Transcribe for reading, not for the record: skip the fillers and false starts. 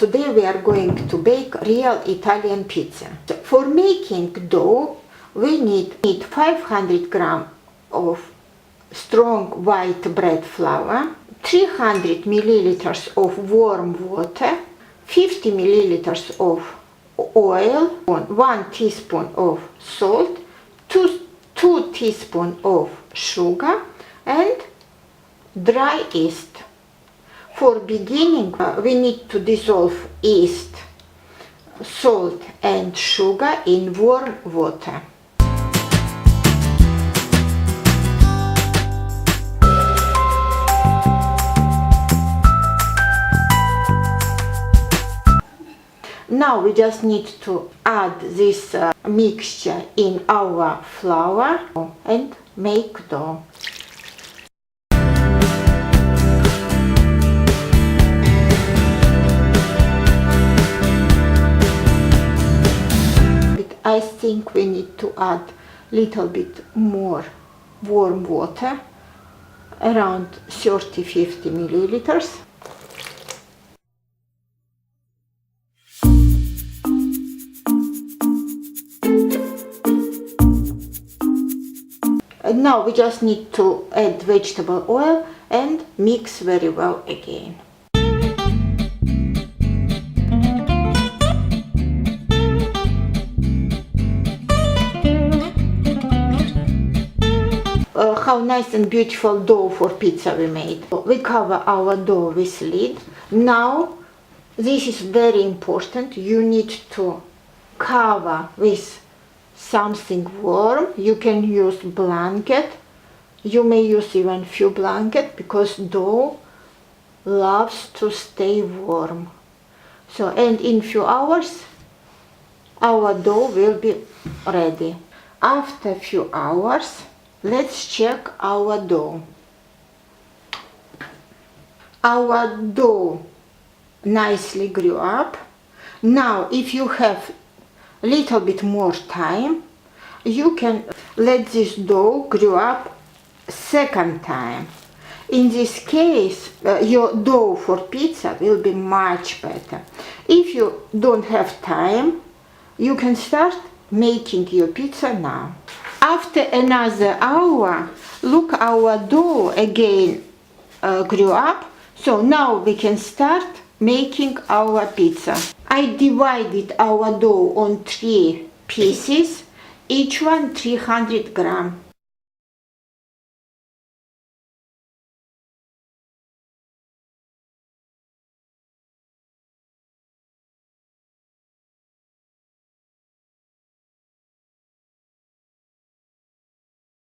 Today we are going to bake real Italian pizza. So for making dough, we need 500 grams of strong white bread flour, 300 milliliters of warm water, 50 milliliters of oil, 1 teaspoon of salt, 2 teaspoons of sugar, and dry yeast. For beginning, we need to dissolve yeast, salt and sugar in warm water. Now we just need to add this mixture in our flour and make dough. I think we need to add a little bit more warm water, around 30-50 milliliters. And now we just need to add vegetable oil and mix very well again. How nice and beautiful dough for pizza we made. We cover our dough with lid. Now, this is very important. You need to cover with something warm. You can use blanket. You may use even few blankets because dough loves to stay warm. So, and in few hours, our dough will be ready. After a few hours, let's check our dough. Our dough nicely grew up. Now, if you have a little bit more time, you can let this dough grow up second time. In this case, your dough for pizza will be much better. If you don't have time, you can start making your pizza now. After another hour, look, our dough again grew up. So now we can start making our pizza. I divided our dough on 3 pieces, each one 300 grams.